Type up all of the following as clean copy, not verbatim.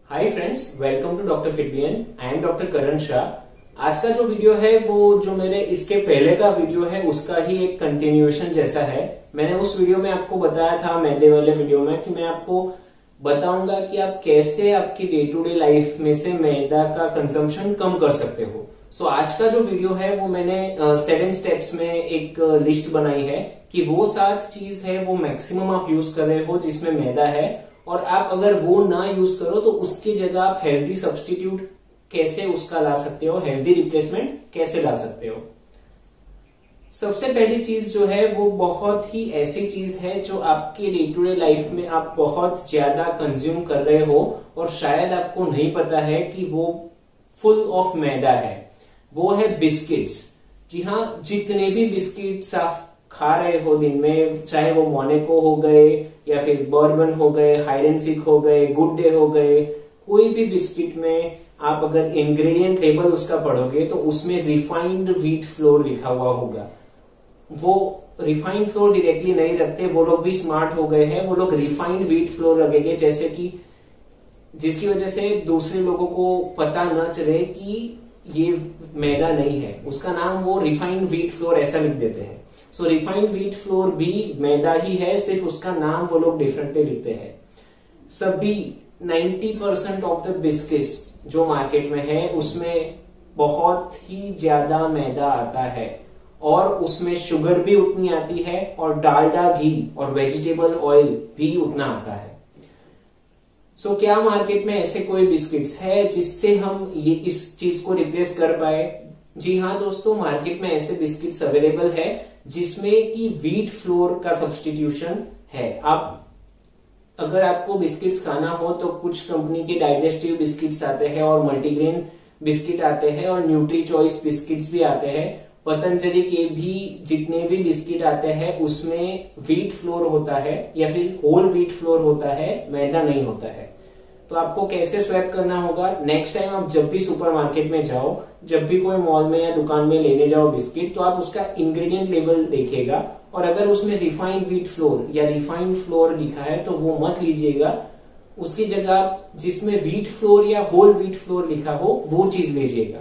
Hi friends, welcome to doctor Fitbian. I am doctor Karan Shah. आज का जो वीडियो है वो जो मेरे इसके पहले का वीडियो है उसका ही एक कंटिन्यूएशन जैसा है। मैंने उस वीडियो में आपको बताया था, मैदे वाले वीडियो में, कि मैं आपको बताऊंगा कि आप कैसे आपकी डे टू डे लाइफ में से मैदा का कंजम्पशन कम कर सकते हो। सो आज का जो वीडियो है वो मैंने 7 स्टेप्स में एक लिस्ट बनाई है कि वो 7 चीज है वो मैक्सिमम आप यूज कर रहे हो जिसमें मैदा है, और आप अगर वो ना यूज करो तो उसकी जगह आप हेल्दी सब्स्टिट्यूट कैसे उसका ला सकते हो, हेल्दी रिप्लेसमेंट कैसे ला सकते हो। सबसे पहली चीज जो है वो बहुत ही ऐसी चीज है जो आपके डे टू डे लाइफ में आप बहुत ज्यादा कंज्यूम कर रहे हो और शायद आपको नहीं पता है कि वो फुल ऑफ मैदा है। वो है बिस्किट्स। जी हाँ, जितने भी बिस्किट्स आप खा रहे हो दिन में, चाहे वो मोनेको हो गए या फिर बर्बन हो गए, हाइड एंड सीक हो गए, गुड डे हो गए, कोई भी बिस्किट में आप अगर इंग्रेडिएंट लेबल उसका पढ़ोगे तो उसमें रिफाइंड व्हीट फ्लोर लिखा हुआ होगा। वो रिफाइंड फ्लोर डायरेक्टली नहीं रखते, वो लोग भी स्मार्ट हो गए हैं, वो लोग रिफाइंड व्हीट फ्लोर रखेंगे, जैसे कि जिसकी वजह से दूसरे लोगों को पता न चले कि ये मैदा नहीं है, उसका नाम वो रिफाइंड व्हीट फ्लोर ऐसा लिख देते हैं। सो रिफाइंड व्हीट फ्लोर भी मैदा ही है, सिर्फ उसका नाम वो लोग डिफरेंटली लिखते हैं। सभी 90% ऑफ द बिस्किट्स जो मार्केट में है उसमें बहुत ही ज्यादा मैदा आता है, और उसमें शुगर भी उतनी आती है, और डालडा घी और वेजिटेबल ऑयल भी उतना आता है। सो क्या मार्केट में ऐसे कोई बिस्किट्स है जिससे हम ये इस चीज को रिप्लेस कर पाए? जी हाँ दोस्तों, मार्केट में ऐसे बिस्किट्स अवेलेबल है जिसमें कि व्हीट फ्लोर का सब्स्टिट्यूशन है। आप अगर आपको बिस्किट्स खाना हो तो कुछ कंपनी के डाइजेस्टिव बिस्किट्स आते हैं, और मल्टीग्रेन बिस्किट आते हैं, और न्यूट्री चॉइस बिस्किट्स भी आते हैं। पतंजलि के भी जितने भी बिस्किट आते हैं उसमें व्हीट फ्लोर होता है या फिर होल व्हीट फ्लोर होता है, मैदा नहीं होता है। तो आपको कैसे स्वैप करना होगा? नेक्स्ट टाइम आप जब भी सुपरमार्केट में जाओ, जब भी कोई मॉल में या दुकान में लेने जाओ बिस्किट, तो आप उसका इंग्रेडिएंट लेबल देखिएगा, और अगर उसमें रिफाइंड व्हीट फ्लोर या रिफाइंड फ्लोर लिखा है तो वो मत लीजिएगा। उसकी जगह आप जिसमें व्हीट फ्लोर या होल व्हीट फ्लोर लिखा हो वो चीज लीजिएगा।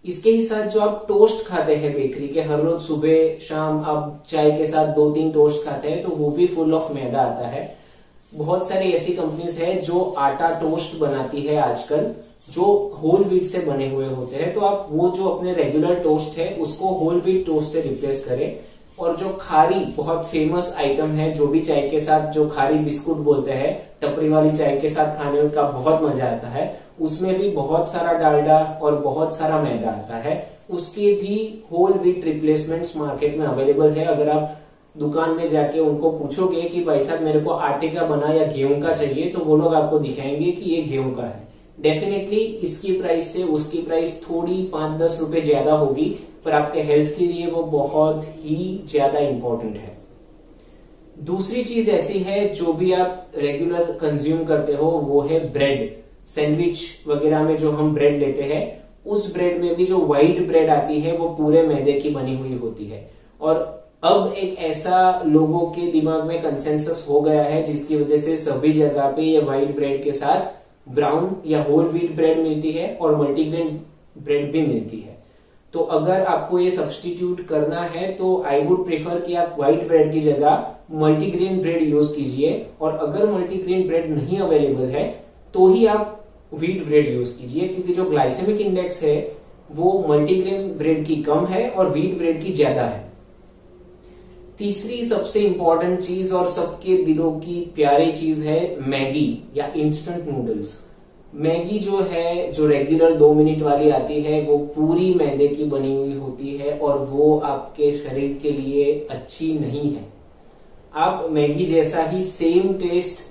इसके ही साथ जो आप टोस्ट खाते हैं बेकरी के, हर रोज सुबह शाम आप चाय के साथ 2-3 टोस्ट खाते हैं, तो वो भी फुल ऑफ मैदा आता है। बहुत सारी ऐसी कंपनीज है जो आटा टोस्ट बनाती है आजकल, जो होल व्हीट से बने हुए होते हैं। तो आप वो जो अपने रेगुलर टोस्ट है उसको होल व्हीट टोस्ट से रिप्लेस करें। और जो खारी बहुत फेमस आइटम है, जो भी चाय के साथ जो खारी बिस्कुट बोलते हैं, टपरी वाली चाय के साथ खाने का बहुत मजा आता है, उसमें भी बहुत सारा डालडा और बहुत सारा मैदा आता है। उसके भी होल व्हीट रिप्लेसमेंट्स मार्केट में अवेलेबल है। अगर आप दुकान में जाके उनको पूछोगे कि भाई साहब मेरे को आटे का बना या गेहूं का चाहिए, तो वो लोग आपको दिखाएंगे कि ये गेहूं का है। डेफिनेटली इसकी प्राइस से उसकी प्राइस थोड़ी 5-10 रुपए ज्यादा होगी, पर आपके हेल्थ के लिए वो बहुत ही ज्यादा इंपॉर्टेंट है। दूसरी चीज ऐसी है जो भी आप रेगुलर कंज्यूम करते हो, वो है ब्रेड। सैंडविच वगैरह में जो हम ब्रेड लेते हैं, उस ब्रेड में भी जो व्हाइट ब्रेड आती है वो पूरे मैदे की बनी हुई होती है। और अब एक ऐसा लोगों के दिमाग में कंसेंसस हो गया है जिसकी वजह से सभी जगह पे ये व्हाइट ब्रेड के साथ ब्राउन या होल व्हीट ब्रेड मिलती है, और मल्टीग्रेन ब्रेड भी मिलती है। तो अगर आपको ये सब्स्टिट्यूट करना है तो आई वुड प्रेफर कि आप व्हाइट ब्रेड की जगह मल्टीग्रेन ब्रेड यूज कीजिए, और अगर मल्टीग्रेन ब्रेड नहीं अवेलेबल है तो ही आप व्हीट ब्रेड यूज कीजिए, क्योंकि जो ग्लाइसेमिक इंडेक्स है वो मल्टीग्रेन ब्रेड की कम है और व्हीट ब्रेड की ज्यादा है। तीसरी सबसे इंपॉर्टेंट चीज और सबके दिलों की प्यारी चीज है मैगी या इंस्टेंट नूडल्स। मैगी जो है, जो रेगुलर 2 मिनट वाली आती है, वो पूरी मैदे की बनी हुई होती है, और वो आपके शरीर के लिए अच्छी नहीं है। आप मैगी जैसा ही सेम टेस्ट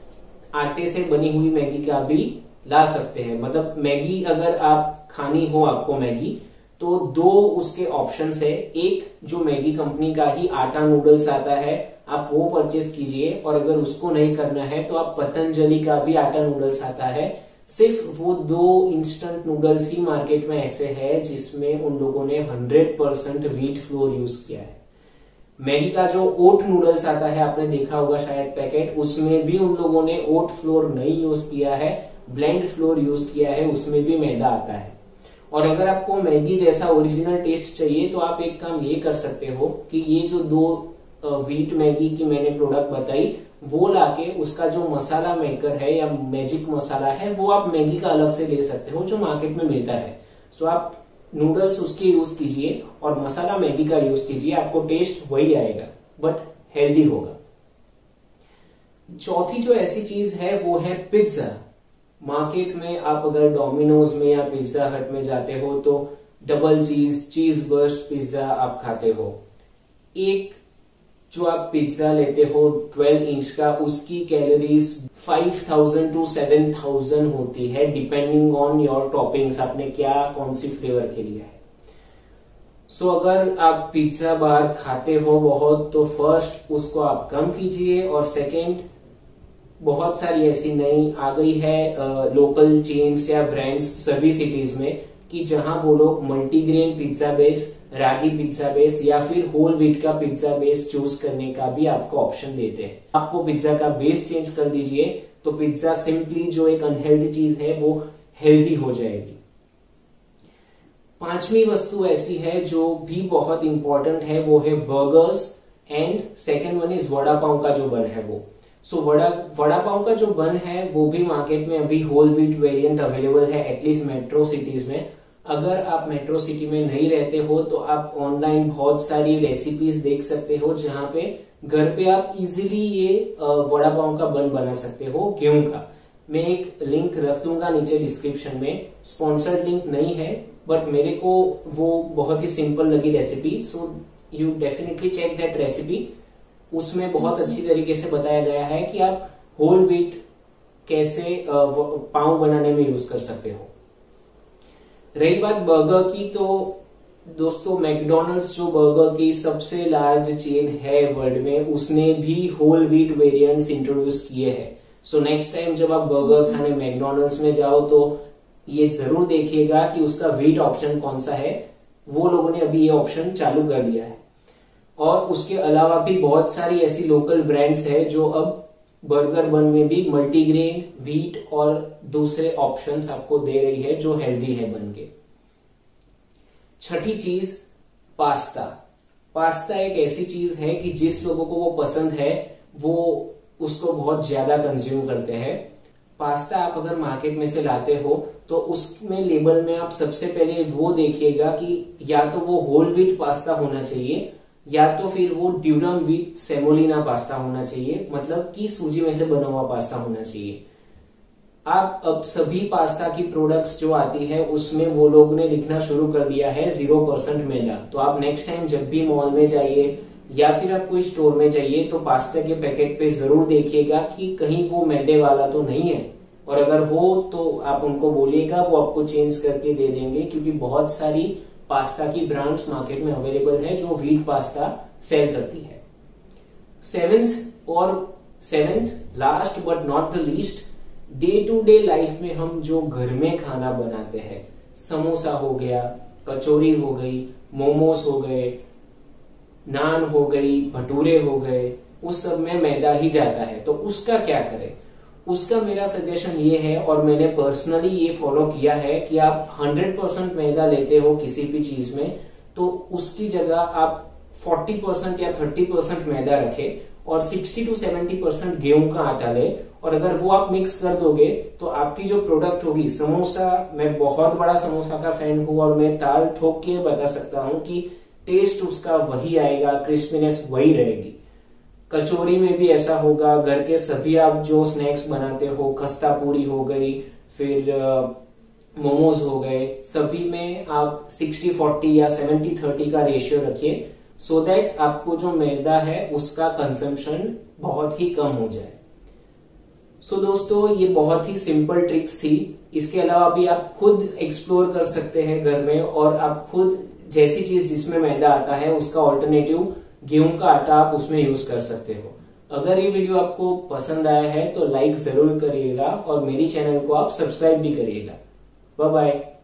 आटे से बनी हुई मैगी का भी ला सकते हैं। मतलब मैगी अगर आप खानी हो आपको मैगी, तो 2 उसके ऑप्शंस है। एक जो मैगी कंपनी का ही आटा नूडल्स आता है, आप वो परचेस कीजिए, और अगर उसको नहीं करना है तो आप पतंजलि का भी आटा नूडल्स आता है। सिर्फ वो 2 इंस्टेंट नूडल्स ही मार्केट में ऐसे है जिसमें उन लोगों ने 100% व्हीट फ्लोर यूज किया है। मैगी का जो ओट नूडल्स आता है, आपने देखा होगा शायद पैकेट, उसमें भी उन लोगों ने ओट फ्लोर नहीं यूज किया है, ब्लेंड फ्लोर यूज किया है उसमें भी मैदा आता है। और अगर आपको मैगी जैसा ओरिजिनल टेस्ट चाहिए तो आप एक काम ये कर सकते हो कि ये जो 2 व्हीट मैगी की मैंने प्रोडक्ट बताई वो लाके उसका जो मसाला मेकर है या मैजिक मसाला है वो आप मैगी का अलग से ले सकते हो जो मार्केट में मिलता है। सो आप नूडल्स उसके यूज कीजिए और मसाला मैगी का यूज कीजिए, आपको टेस्ट वही आएगा बट हेल्दी होगा। चौथी जो ऐसी चीज है वो है पिज्जा। मार्केट में आप अगर डोमिनोज में या पिज्जा हट में जाते हो तो डबल चीज बर्स्ट पिज्जा आप खाते हो। एक जो आप पिज्जा लेते हो 12 इंच का उसकी कैलोरीज 5000 to 7000 होती है डिपेंडिंग ऑन योर टॉपिंग्स, आपने क्या कौन सी फ्लेवर के लिए है। सो अगर आप पिज्जा बार खाते हो बहुत तो फर्स्ट उसको आप कम कीजिए और सेकेंड बहुत सारी ऐसी नई आ गई है लोकल चेन्स या ब्रांड्स सभी सिटीज में कि जहां वो लोग मल्टीग्रेन पिज्जा बेस, रागी पिज्जा बेस या फिर होल व्हीट का पिज्जा बेस चूज करने का भी आपको ऑप्शन देते हैं। आपको पिज्जा का बेस चेंज कर दीजिए तो पिज्जा सिंपली जो एक अनहेल्दी चीज है वो हेल्दी हो जाएगी। पांचवी वस्तु ऐसी है जो भी बहुत इंपॉर्टेंट है वो है burgers and second one is vada pav का जो बन है वो। सो वड़ा पाव का जो बन है वो भी मार्केट में अभी होल व्हीट वेरिएंट अवेलेबल है एटलीस्ट मेट्रो सिटीज में। अगर आप मेट्रो सिटी में नहीं रहते हो तो आप ऑनलाइन बहुत सारी रेसिपीज देख सकते हो जहां पे घर पे आप इजीली ये वड़ा पाव का बन बना सकते हो गेहूं का। मैं एक लिंक रख दूंगा नीचे डिस्क्रिप्शन में, स्पॉन्सर्ड लिंक नहीं है बट मेरे को वो बहुत ही सिंपल लगी recipe, so you definitely check that recipe. उसमें बहुत अच्छी तरीके से बताया गया है कि आप होल व्हीट कैसे पाव बनाने में यूज कर सकते हो। रही बात बर्गर की तो दोस्तों मैकडोनल्ड्स जो बर्गर की सबसे लार्ज चेन है वर्ल्ड में उसने भी होल व्हीट वेरिएंट्स इंट्रोड्यूस किए हैं। सो नेक्स्ट टाइम जब आप बर्गर खाने मैकडोनल्ड्स में जाओ तो ये जरूर देखिएगा कि उसका व्हीट ऑप्शन कौन सा है। वो लोगों ने अभी ये ऑप्शन चालू कर दिया है। और उसके अलावा भी बहुत सारी ऐसी लोकल ब्रांड्स है जो अब बर्गर बन में भी मल्टीग्रेन, व्हीट और दूसरे ऑप्शंस आपको दे रही है जो हेल्दी है बन के। छठी चीज पास्ता। पास्ता एक ऐसी चीज है कि जिस लोगों को वो पसंद है वो उसको बहुत ज्यादा कंज्यूम करते हैं। पास्ता आप अगर मार्केट में से लाते हो तो उसमें लेबल में आप सबसे पहले वो देखिएगा कि या तो वो होल व्हीट पास्ता होना चाहिए या तो फिर वो ड्यूरम विथ सेमोलिना पास्ता होना चाहिए, मतलब कि सूजी में से बना हुआ पास्ता होना चाहिए। आप अब सभी पास्ता की प्रोडक्ट्स जो आती है उसमें वो लोग ने लिखना शुरू कर दिया है 0% मैदा। तो आप नेक्स्ट टाइम जब भी मॉल में जाइए या फिर आप कोई स्टोर में जाइए तो पास्ता के पैकेट पे जरूर देखिएगा कि कहीं वो मैदे वाला तो नहीं है, और अगर हो तो आप उनको बोलिएगा, वो आपको चेंज करके दे देंगे क्योंकि बहुत सारी पास्ता की ब्रांड्स मार्केट में अवेलेबल है जो व्हीट पास्ता सेल करती है। Seventh last but not the least, day to day life में हम जो घर में खाना बनाते हैं, समोसा हो गया, कचौरी हो गई, मोमोज हो गए, नान हो गई, भटूरे हो गए, उस सब में मैदा ही जाता है। तो उसका क्या करें? उसका मेरा सजेशन ये है और मैंने पर्सनली ये फॉलो किया है कि आप 100% मैदा लेते हो किसी भी चीज में तो उसकी जगह आप 40% या 30% मैदा रखें और 60 to 70% गेहूं का आटा ले, और अगर वो आप मिक्स कर दोगे तो आपकी जो प्रोडक्ट होगी, समोसा, मैं बहुत बड़ा समोसा का फैन हूं और मैं ताल ठोक के बता सकता हूं कि टेस्ट उसका वही आएगा, क्रिस्पीनेस वही रहेगी। कचौरी में भी ऐसा होगा। घर के सभी आप जो स्नैक्स बनाते हो, खस्ता पूरी हो गई, फिर मोमोज हो गए, सभी में आप 60-40 या 70-30 का रेशियो रखिए सो दैट आपको जो मैदा है उसका कंजम्पशन बहुत ही कम हो जाए। सो दोस्तों, ये बहुत ही सिंपल ट्रिक्स थी। इसके अलावा भी आप खुद एक्सप्लोर कर सकते हैं घर में, और आप खुद जैसी चीज जिसमें मैदा आता है उसका ऑल्टरनेटिव गेहूं का आटा आप उसमें यूज कर सकते हो। अगर ये वीडियो आपको पसंद आया है तो लाइक जरूर करिएगा और मेरी चैनल को आप सब्सक्राइब भी करिएगा। Bye bye.